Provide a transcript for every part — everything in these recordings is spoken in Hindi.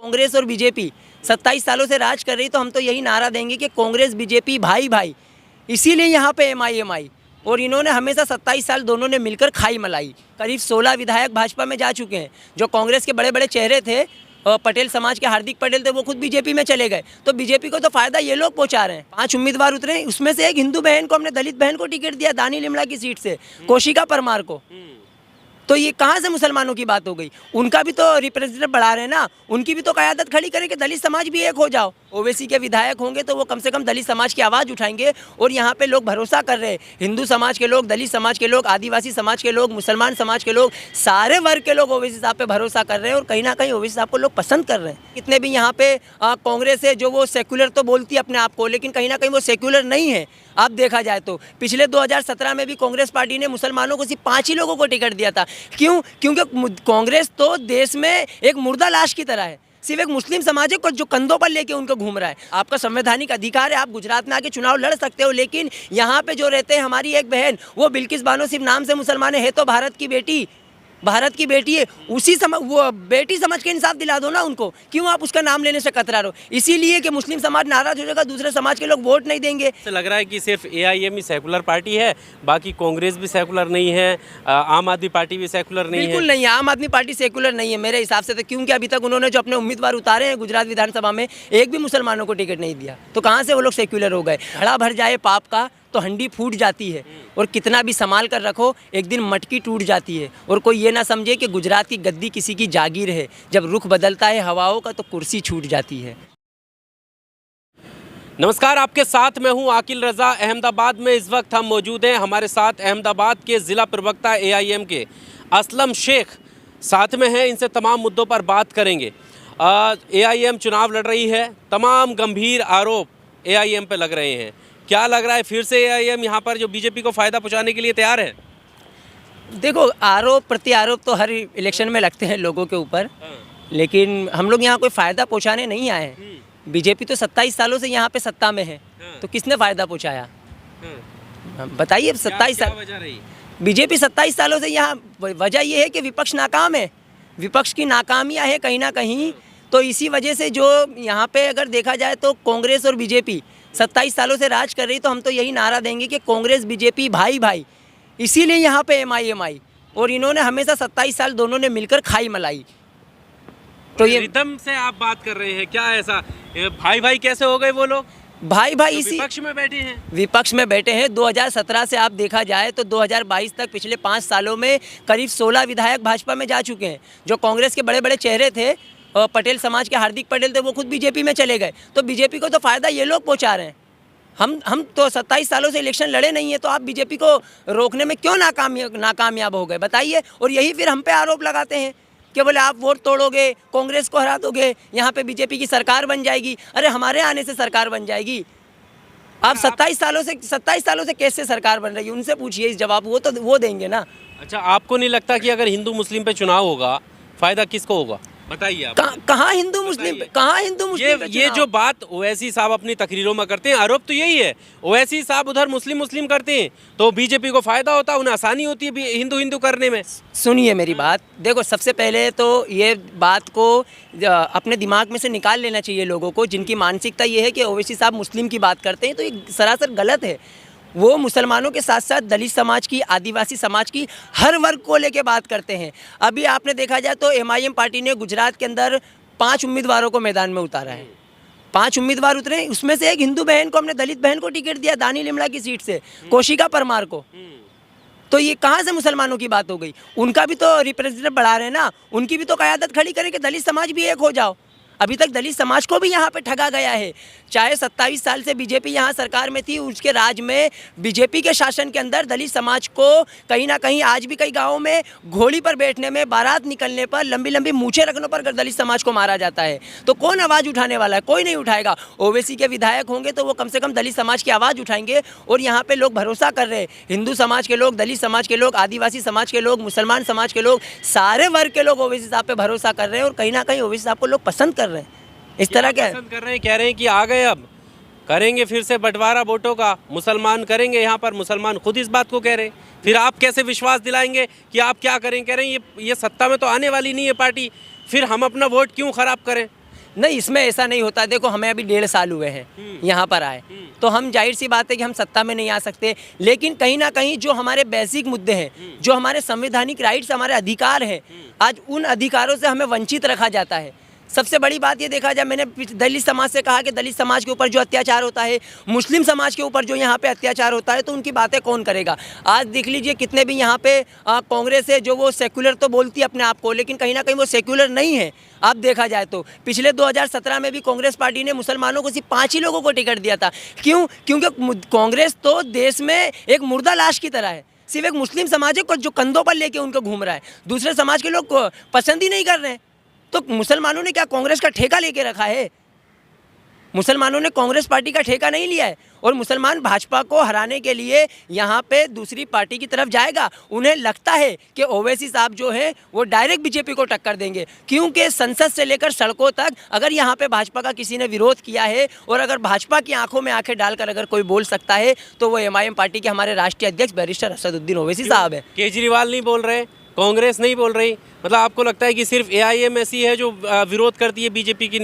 कांग्रेस और बीजेपी 27 सालों से राज कर रही, तो हम तो यही नारा देंगे कि कांग्रेस बीजेपी भाई भाई। इसीलिए यहाँ पे एमआईएम आई और इन्होंने हमेशा 27 साल दोनों ने मिलकर खाई मलाई। करीब 16 विधायक भाजपा में जा चुके हैं। जो कांग्रेस के बड़े बड़े चेहरे थे, पटेल समाज के हार्दिक पटेल थे, वो खुद बीजेपी में चले गए। तो बीजेपी को तो फायदा ये लोग पहुंचा रहे हैं। 5 उम्मीदवार उतरे, उसमें से एक हिंदू बहन को, हमने दलित बहन को टिकट दिया, दानी लिमड़ा की सीट से, कोशिका परमार को। तो ये कहाँ से मुसलमानों की बात हो गई? उनका भी तो रिप्रेजेंटेटिव बढ़ा रहे हैं ना, उनकी भी तो क़यादत खड़ी करें कि दलित समाज भी एक हो जाओ। ओवैसी के विधायक होंगे तो वो कम से कम दलित समाज की आवाज़ उठाएंगे। और यहाँ पे लोग भरोसा कर रहे हैं, हिंदू समाज के लोग, दलित समाज के लोग, आदिवासी समाज के लोग, मुसलमान समाज के लोग, सारे वर्ग के लोग ओवैसी साहब पे भरोसा कर रहे हैं। और कहीं ना कहीं ओवैसी साहब को लोग पसंद कर रहे हैं। कितने भी यहाँ पे कांग्रेस है जो वो सेक्युलर तो बोलती है अपने आप को, लेकिन कहीं ना कहीं वो सेक्युलर नहीं है। आप देखा जाए तो पिछले 2017 में भी कांग्रेस पार्टी ने मुसलमानों को सिर्फ 5 ही लोगों को टिकट दिया था। क्यों? क्योंकि कांग्रेस तो देश में एक मुर्दा लाश की तरह है। सिर्फ एक मुस्लिम समाज को जो कंधों पर लेके उनको घूम रहा है। आपका संवैधानिक अधिकार है, आप गुजरात में आके चुनाव लड़ सकते हो, लेकिन यहाँ पे जो रहते हैं, हमारी एक बहन, वो बिल्किस बानो सिर्फ नाम से मुसलमान है तो भारत की बेटी, भारत की बेटी है। उसी वो बेटी समझ के इंसाफ दिला दो ना उनको। क्यों आप उसका नाम लेने से कतरा रहो? इसीलिए कि मुस्लिम समाज नाराज हो जाएगा, दूसरे समाज के लोग वोट नहीं देंगे। तो लग रहा है कि सिर्फ एआईएम ही सेकुलर पार्टी है, बाकी कांग्रेस भी सेकुलर नहीं है, आम आदमी पार्टी भी सेकुलर नहीं है। बिल्कुल नहीं है, आम आदमी पार्टी सेकुलर नहीं है मेरे हिसाब से तो। क्योंकि अभी तक उन्होंने जो अपने उम्मीदवार उतारे हैं गुजरात विधानसभा में, एक भी मुसलमानों को टिकट नहीं दिया। तो कहाँ से वो लोग सेकुलर हो गए? घड़ा भर जाए पाप का तो हंडी फूट जाती है, और कितना भी संभाल कर रखो एक दिन मटकी टूट जाती है। और कोई ये ना समझे कि गुजरात की गद्दी किसी की जागीर है। जब रुख बदलता है हवाओं का तो कुर्सी छूट जाती है। नमस्कार, आपके साथ मैं हूं आकिल रजा। अहमदाबाद में इस वक्त हम मौजूद हैं। हमारे साथ अहमदाबाद के ज़िला प्रवक्ता एआईएम के असलम शेख साथ में हैं। इनसे तमाम मुद्दों पर बात करेंगे। एआईएम चुनाव लड़ रही है, तमाम गंभीर आरोप एआईएम पे लग रहे हैं। क्या लग रहा है, फिर से एआईएम यहाँ पर जो बीजेपी को फ़ायदा पहुँचाने के लिए तैयार है? देखो, आरोप प्रत्यारोप तो हर इलेक्शन में लगते हैं लोगों के ऊपर, लेकिन हम लोग यहाँ कोई फ़ायदा पहुँचाने नहीं आए हैं। बीजेपी तो 27 सालों से यहाँ पे सत्ता में है, तो किसने फ़ायदा पहुँचाया? बताइए। 27 साल बीजेपी 27 सालों से यहाँ, वजह ये है कि विपक्ष नाकाम है, विपक्ष की नाकामियाँ है कहीं ना कहीं। तो इसी वजह से जो यहाँ पे अगर देखा जाए तो कांग्रेस और बीजेपी 27 सालों से राज कर रही, तो हम तो यही नारा देंगे कि कांग्रेस बीजेपी भाई भाई। इसीलिए यहाँ पे एमआईएम आई और इन्होंने हमेशा 27 साल दोनों ने मिलकर खाई मलाई। तो ये रिदम से आप बात कर रहे हैं, क्या ऐसा भाई भाई कैसे हो गए वो लोग? भाई भाई इसी विपक्ष में बैठे हैं, विपक्ष में बैठे हैं। 2017 से आप देखा जाए तो 2022 तक पिछले 5 सालों में करीब 16 विधायक भाजपा में जा चुके हैं। जो कांग्रेस के बड़े बड़े चेहरे थे, पटेल समाज के हार्दिक पटेल थे, वो खुद बीजेपी में चले गए। तो बीजेपी को तो फायदा ये लोग पहुंचा रहे हैं। हम तो 27 सालों से इलेक्शन लड़े नहीं है, तो आप बीजेपी को रोकने में क्यों नाकामयाब हो गए? बताइए। और यही फिर हम पे आरोप लगाते हैं कि बोले आप वोट तोड़ोगे, कांग्रेस को हरा दोगे, यहाँ पे बीजेपी की सरकार बन जाएगी। अरे हमारे आने से सरकार बन जाएगी? आप 27 सालों से कैसे सरकार बन रही है? उनसे पूछिए इस जवाब, वो देंगे ना। अच्छा, आपको नहीं लगता कि अगर हिंदू मुस्लिम पे चुनाव होगा, फायदा किसको होगा? बताइए आप। कहाँ हिंदू मुस्लिम पे ये जो बात ओवैसी साहब अपनी तकरीरों में करते हैं, आरोप तो यही है। ओवैसी साहब उधर मुस्लिम करते हैं तो बीजेपी को फायदा होता है, उन्हें आसानी होती है हिंदू करने में। सुनिए मेरी बात। देखो, सबसे पहले तो ये बात को अपने दिमाग में से निकाल लेना चाहिए लोगों को, जिनकी मानसिकता ये है कि ओवैसी साहब मुस्लिम की बात करते हैं, तो ये सरासर गलत है। वो मुसलमानों के साथ साथ दलित समाज की, आदिवासी समाज की, हर वर्ग को लेके बात करते हैं। अभी आपने देखा जाए तो एमआईएम पार्टी ने गुजरात के अंदर 5 उम्मीदवारों को मैदान में उतारा है। 5 उम्मीदवार उतरे, उसमें से एक हिंदू बहन को, हमने दलित बहन को टिकट दिया, दानी लिमड़ा की सीट से, कोशिका परमार को। तो ये कहाँ से मुसलमानों की बात हो गई? उनका भी तो रिप्रेजेंटेटिव बढ़ा रहे हैं ना, उनकी भी तो क़यादत खड़ी करें कि दलित समाज भी एक हो जाओ। अभी तक दलित समाज को भी यहाँ पे ठगा गया है। चाहे 27 साल से बीजेपी यहाँ सरकार में थी, उसके राज में बीजेपी के शासन के अंदर दलित समाज को कहीं ना कहीं आज भी कई गाँवों में घोड़ी पर बैठने में, बारात निकलने पर, लंबी लंबी मूछें रखने पर दलित समाज को मारा जाता है। तो कौन आवाज़ उठाने वाला है? कोई नहीं उठाएगा। ओवैसी के विधायक होंगे तो वो कम से कम दलित समाज की आवाज़ उठाएंगे। और यहाँ पर लोग भरोसा कर रहे हैं, हिंदू समाज के लोग, दलित समाज के लोग, आदिवासी समाज के लोग, मुसलमान समाज के लोग, सारे वर्ग के लोग ओवैसी साहब पे भरोसा कर रहे हैं। और कहीं ना कहीं ओवैसी साहब को लोग पसंद कर रहे हैं। इस तरह क्या पसंद कर रहे हैं? कह रहे हैं कि आ गए, अब करेंगे फिर से बंटवारा वोटों का, मुसलमान करेंगे यहाँ पर। मुसलमान खुद इस बात को कह रहे हैं, फिर आप कैसे विश्वास दिलाएंगे कि आप क्या करें? कह रहे हैं ये सत्ता में तो आने वाली नहीं है पार्टी, फिर हम अपना वोट क्यों खराब करें? नहीं, इसमें ऐसा नहीं होता। देखो हमें अभी 1.5 साल हुए हैं यहाँ पर आए, तो हम जाहिर सी बात है कि हम सत्ता में नहीं आ सकते, लेकिन कहीं ना कहीं जो हमारे बेसिक मुद्दे हैं, जो हमारे संवैधानिक राइट्स, हमारे अधिकार हैं, आज उन अधिकारों से हमें वंचित रखा जाता है। सबसे बड़ी बात ये देखा जाए, मैंने दलित समाज से कहा कि दलित समाज के ऊपर जो अत्याचार होता है, मुस्लिम समाज के ऊपर जो यहाँ पे अत्याचार होता है, तो उनकी बातें कौन करेगा। आज देख लीजिए कितने भी यहाँ पे कांग्रेस है, जो वो सेक्युलर तो बोलती है अपने आप को, लेकिन कहीं ना कहीं वो सेक्युलर नहीं है। आप देखा जाए तो पिछले 2017 में भी कांग्रेस पार्टी ने मुसलमानों को सिर्फ 5 ही लोगों को टिकट दिया था। क्यों? क्योंकि कांग्रेस तो देश में एक मुर्दा लाश की तरह है। सिर्फ एक मुस्लिम समाज है जो कंधों पर लेके उनको घूम रहा है, दूसरे समाज के लोग पसंद ही नहीं कर रहे हैं। तो मुसलमानों ने क्या कांग्रेस का ठेका लेके रखा है? मुसलमानों ने कांग्रेस पार्टी का ठेका नहीं लिया है, और मुसलमान भाजपा को हराने के लिए यहाँ पे दूसरी पार्टी की तरफ जाएगा। उन्हें लगता है कि ओवैसी साहब जो हैं वो डायरेक्ट बीजेपी को टक्कर देंगे, क्योंकि संसद से लेकर सड़कों तक अगर यहाँ पे भाजपा का किसी ने विरोध किया है, और अगर भाजपा की आंखों में आंखें डालकर अगर कोई बोल सकता है, तो वो एमआईएम पार्टी के हमारे राष्ट्रीय अध्यक्ष बैरिस्टर असदुद्दीन ओवैसी साहब है। केजरीवाल नहीं बोल रहे, कांग्रेस नहीं बोल रही, मतलब आपको लगता है कि सिर्फ एआईएम ऐसी है जो विरोध करती है बीजेपी की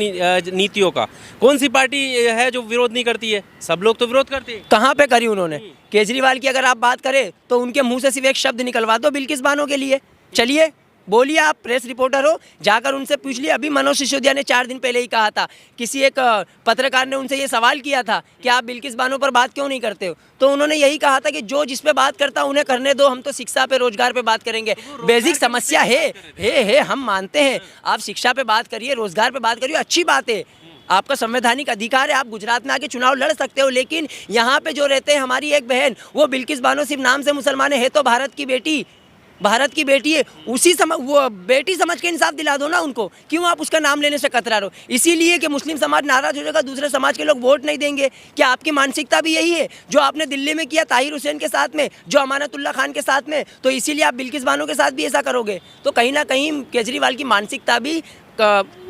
नीतियों का? कौन सी पार्टी है जो विरोध नहीं करती है? सब लोग तो विरोध करते हैं। कहाँ पे करी उन्होंने? केजरीवाल की अगर आप बात करें तो उनके मुंह से सिर्फ एक शब्द निकलवा दो बिल्किस बानो के लिए। चलिए बोलिए, आप प्रेस रिपोर्टर हो, जाकर उनसे पूछ लिए। अभी मनोज सिसोदिया ने 4 दिन पहले ही कहा था, किसी एक पत्रकार ने उनसे ये सवाल किया था कि आप बिल्किस बानो पर बात क्यों नहीं करते हो, तो उन्होंने यही कहा था कि जो जिस पे बात करता उन्हें करने दो, हम तो शिक्षा पे, रोजगार पे बात करेंगे। बेसिक समस्या है, हम मानते हैं। आप शिक्षा पे बात करिए, रोजगार पे बात करिए, अच्छी बात है, आपका संवैधानिक अधिकार है, आप गुजरात में आके चुनाव लड़ सकते हो। लेकिन यहाँ पे जो रहते हैं, हमारी एक बहन, वो बिल्किस बानो सिर्फ नाम से मुसलमान है तो भारत की बेटी है, उसी वो बेटी समझ के इंसाफ दिला दो ना उनको। क्यों आप उसका नाम लेने से कतरा रहो? इसीलिए कि मुस्लिम समाज नाराज हो जाएगा, दूसरे समाज के लोग वोट नहीं देंगे। क्या आपकी मानसिकता भी यही है जो आपने दिल्ली में किया ताहिर हुसैन के साथ में, जो अमानतुल्लाह खान के साथ में, तो इसीलिए आप बिल्किस बानो के साथ भी ऐसा करोगे? तो कहीं ना कहीं केजरीवाल की मानसिकता भी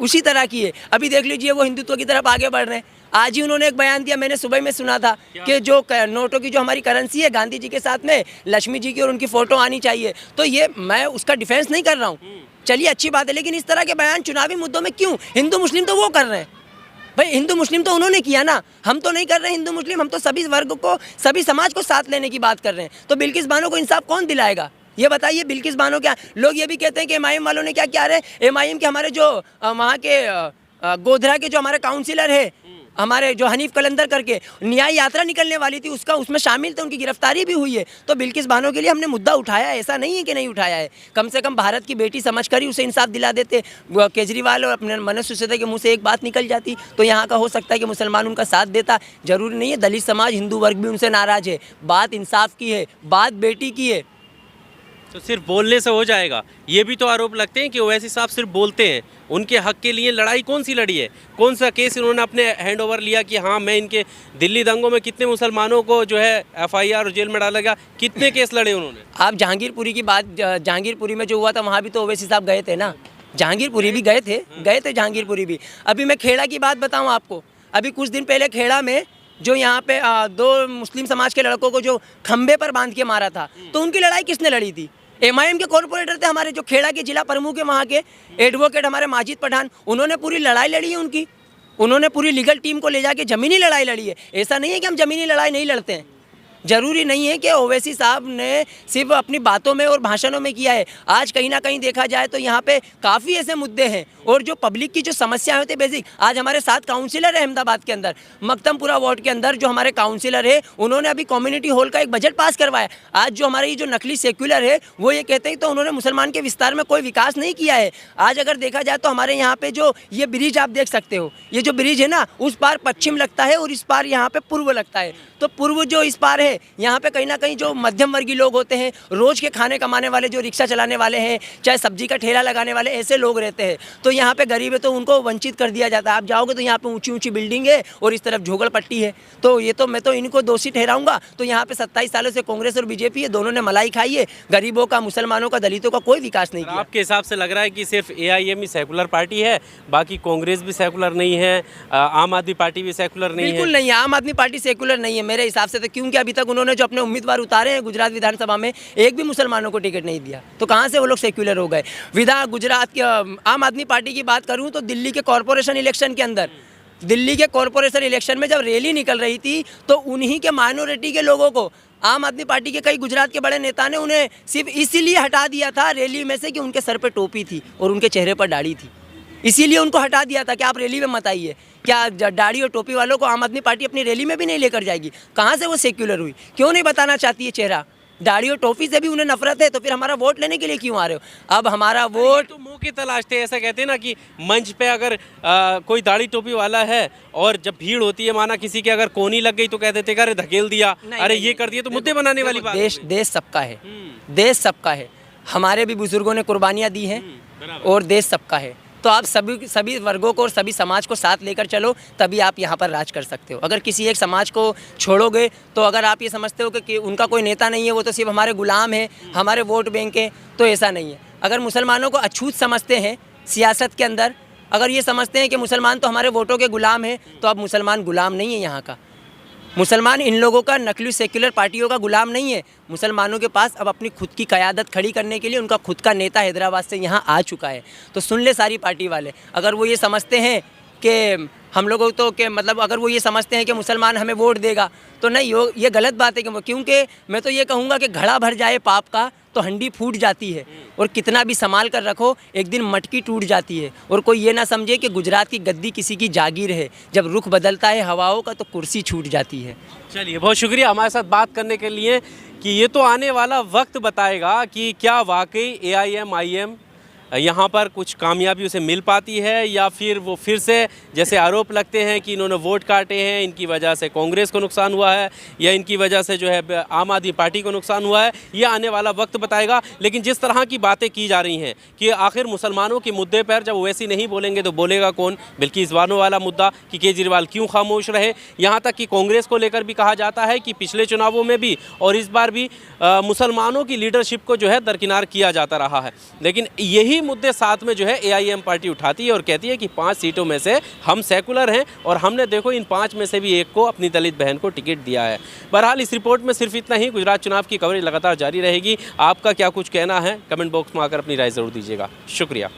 उसी तरह की है। अभी देख लीजिए वो हिंदुत्व की तरफ आगे बढ़ रहे हैं। आज ही उन्होंने एक बयान दिया, मैंने सुबह में सुना था कि जो नोटों की जो हमारी करेंसी है, गांधी जी के साथ में लक्ष्मी जी की और उनकी फ़ोटो आनी चाहिए। तो ये मैं उसका डिफेंस नहीं कर रहा हूँ, चलिए अच्छी बात है, लेकिन इस तरह के बयान चुनावी मुद्दों में क्यों? हिंदू मुस्लिम तो वो कर रहे हैं भाई, हिंदू मुस्लिम तो उन्होंने किया ना, हम तो नहीं कर रहे हिंदू मुस्लिम। हम तो सभी वर्ग को, सभी समाज को साथ लेने की बात कर रहे हैं। तो बिल्किस बानो को इंसाफ कौन दिलाएगा? ये बताइए। बिल्किस बानो क्या, लोग ये भी कहते हैं कि एमआईएम वालों ने क्या किया है, एमआईएम के हमारे जो वहाँ के गोधरा के जो हमारे काउंसिलर है, हमारे जो हनीफ कलंदर करके न्याय यात्रा निकलने वाली थी, उसमें शामिल थे, उनकी गिरफ्तारी भी हुई है। तो बिल्किस बानो के लिए हमने मुद्दा उठाया है, ऐसा नहीं है कि नहीं उठाया है। कम से कम भारत की बेटी समझकर ही उसे इंसाफ दिला देते। केजरीवाल और अपने मनोज सिसोदिया के मुंह से एक बात निकल जाती तो यहाँ का हो सकता है कि मुसलमान उनका साथ देता। जरूरी नहीं है, दलित समाज, हिंदू वर्ग भी उनसे नाराज है। बात इंसाफ की है, बात बेटी की है। तो सिर्फ बोलने से हो जाएगा? ये भी तो आरोप लगते हैं कि ओवैसी साहब सिर्फ बोलते हैं। उनके हक के लिए लड़ाई कौन सी लड़ी है? कौन सा केस इन्होंने अपने हैंड ओवर लिया कि हाँ मैं इनके दिल्ली दंगों में कितने मुसलमानों को जो है एफआईआर और जेल में डाला गया, कितने केस लड़े उन्होंने? आप जहांगीरपुरी की बात, जहांगीरपुरी में जो हुआ था वहाँ भी तो ओवैसी साहब गए थे ना, जहांगीरपुरी भी गए थे जहांगीरपुरी भी। अभी मैं खेड़ा की बात बताऊँ आपको, अभी कुछ दिन पहले खेड़ा में जो यहाँ पे 2 मुस्लिम समाज के लड़कों को जो खंबे पर बांध के मारा था, तो उनकी लड़ाई किसने लड़ी थी? एमआईएम के कॉर्पोरेटर थे, हमारे जो खेड़ा के जिला प्रमुख है वहाँ के एडवोकेट हमारे माजिद पठान, उन्होंने पूरी लड़ाई लड़ी है उनकी। उन्होंने पूरी लीगल टीम को ले जाके ज़मीनी लड़ाई लड़ी है। ऐसा नहीं है कि हम ज़मीनी लड़ाई नहीं लड़ते हैं। जरूरी नहीं है कि ओवैसी साहब ने सिर्फ अपनी बातों में और भाषणों में किया है। आज कहीं ना कहीं देखा जाए तो यहाँ पे काफ़ी ऐसे मुद्दे हैं और जो पब्लिक की जो समस्याएं होती है बेसिक। आज हमारे 7 काउंसिलर है अहमदाबाद के अंदर, मकदमपुरा वार्ड के अंदर जो हमारे काउंसिलर है, उन्होंने अभी कम्युनिटी हॉल का एक बजट पास करवाया। आज जो हमारे ये जो नकली सेक्युलर है वो ये कहते हैं तो उन्होंने मुसलमान के विस्तार में कोई विकास नहीं किया है। आज अगर देखा जाए तो हमारे यहाँ पे जो ये ब्रिज आप देख सकते हो, ये जो ब्रिज है ना, उस पार पश्चिम लगता है और इस पार यहाँ पे पूर्व लगता है। तो पूर्व जो इस पार है, यहाँ पे कहीं ना कहीं जो मध्यम वर्गीय लोग होते हैं, रोज के खाने कमाने वाले, जो रिक्शा चलाने वाले हैं, चाहे सब्जी का ठेला लगाने वाले, ऐसे लोग रहते हैं। तो यहाँ पे गरीब है तो उनको वंचित कर दिया जाता है। आप जाओगे तो यहाँ पे ऊंची ऊंची बिल्डिंग है और इस तरफ झोगड़पट्टी है। तो ये तो मैं तो इनको दोषी ठहराऊंगा। तो यहाँ पे 27 सालों से कांग्रेस और बीजेपी है, दोनों ने मलाई खाई है। गरीबों का, मुसलमानों का, दलितों का कोई विकास नहीं किया। आपके हिसाब से लग रहा है कि सिर्फ एआईएम ही सेकुलर पार्टी है, बाकी कांग्रेस भी सेकुलर नहीं है, आम आदमी पार्टी भी सेकुलर नहीं है? बिल्कुल नहीं है, आम आदमी पार्टी सेकुलर नहीं है मेरे हिसाब से तो। क्योंकि अभी तक उन्होंने जो अपने उम्मीदवार उतारे हैं गुजरात विधानसभा में, एक भी मुसलमानों को टिकट नहीं दिया। तो कहाँ से वो लोग सेक्युलर हो गए? गुजरात के आम आदमी पार्टी की बात करूँ तो दिल्ली के कॉरपोरेशन इलेक्शन के अंदर, दिल्ली के कॉरपोरेशन इलेक्शन में जब रैली निकल रही थी तो उन्हीं के माइनॉरिटी के लोगों को आम आदमी पार्टी के कई गुजरात के बड़े नेता ने उन्हें सिर्फ इसीलिए हटा दिया था रैली में से कि उनके सर पे टोपी थी और उनके चेहरे पर दाढ़ी थी, इसीलिए उनको हटा दिया था कि आप रैली में मत आइए। क्या दाढ़ी और टोपी वालों को आम आदमी पार्टी अपनी रैली में भी नहीं लेकर जाएगी? कहाँ से वो सेक्युलर हुई? क्यों नहीं बताना चाहती है चेहरा? दाढ़ी और टोपी से भी उन्हें नफरत है, तो फिर हमारा वोट लेने के लिए क्यों आ रहे हो? अब हमारा वोट तो मुंह की तलाश थे, ऐसा कहते हैं ना कि मंच पे अगर कोई दाढ़ी टोपी वाला है और जब भीड़ होती है, माना किसी के अगर कोनी लग गई तो कह देते अरे धकेल दिया, अरे ये कर दिया, तो मुद्दे बनाने वाली बात। देश सबका है, देश सबका है। हमारे भी बुजुर्गों ने कुर्बानियाँ दी हैं और देश सबका है। तो आप सभी वर्गों को और सभी समाज को साथ लेकर चलो, तभी आप यहाँ पर राज कर सकते हो। अगर किसी एक समाज को छोड़ोगे तो अगर आप ये समझते हो कि उनका कोई नेता नहीं है, वो तो सिर्फ हमारे गुलाम है, हमारे वोट बैंक है, तो ऐसा नहीं है। अगर मुसलमानों को अछूत समझते हैं सियासत के अंदर, अगर ये समझते हैं कि मुसलमान तो हमारे वोटों के गुलाम हैं, तो अब मुसलमान गुलाम नहीं है यहाँ का। मुसलमान इन लोगों का, नकली सेक्युलर पार्टियों का गुलाम नहीं है। मुसलमानों के पास अब अपनी खुद की क़यादत खड़ी करने के लिए उनका खुद का नेता हैदराबाद से यहाँ आ चुका है। तो सुन ले सारी पार्टी वाले, अगर वो ये समझते हैं कि हम लोगों तो कि मतलब अगर वो ये समझते हैं कि मुसलमान हमें वोट देगा, तो नहीं, ये गलत बात है। क्योंकि मैं तो ये कहूँगा कि घड़ा भर जाए पाप का तो हंडी फूट जाती है, और कितना भी संभाल कर रखो एक दिन मटकी टूट जाती है। और कोई ये ना समझे कि गुजरात की गद्दी किसी की जागीर है, जब रुख बदलता है हवाओं का तो कुर्सी छूट जाती है। चलिए, बहुत शुक्रिया हमारे साथ बात करने के लिए। कि ये तो आने वाला वक्त बताएगा कि क्या वाकई AIM-IM यहाँ पर कुछ कामयाबी उसे मिल पाती है, या फिर वो फिर से जैसे आरोप लगते हैं कि इन्होंने वोट काटे हैं, इनकी वजह से कांग्रेस को नुकसान हुआ है, या इनकी वजह से जो है आम आदमी पार्टी को नुकसान हुआ है, ये आने वाला वक्त बताएगा। लेकिन जिस तरह की बातें की जा रही हैं कि आखिर मुसलमानों के मुद्दे पर जब वैसी नहीं बोलेंगे तो बोलेगा कौन? बिल्किस बानो वाला मुद्दा कि केजरीवाल क्यों खामोश रहे। यहाँ तक कि कांग्रेस को लेकर भी कहा जाता है कि पिछले चुनावों में भी और इस बार भी मुसलमानों की लीडरशिप को जो है दरकिनार किया जाता रहा है। लेकिन यही मुद्दे साथ में जो है AIM पार्टी उठाती है और कहती है कि 5 सीटों में से हम सेकुलर हैं और हमने देखो इन 5 में से भी एक को, अपनी दलित बहन को टिकट दिया है। बहरहाल इस रिपोर्ट में सिर्फ इतना ही। गुजरात चुनाव की कवरेज लगातार जारी रहेगी। आपका क्या कुछ कहना है? कमेंट बॉक्स में आकर अपनी राय ज़रूर दीजिएगा। शुक्रिया।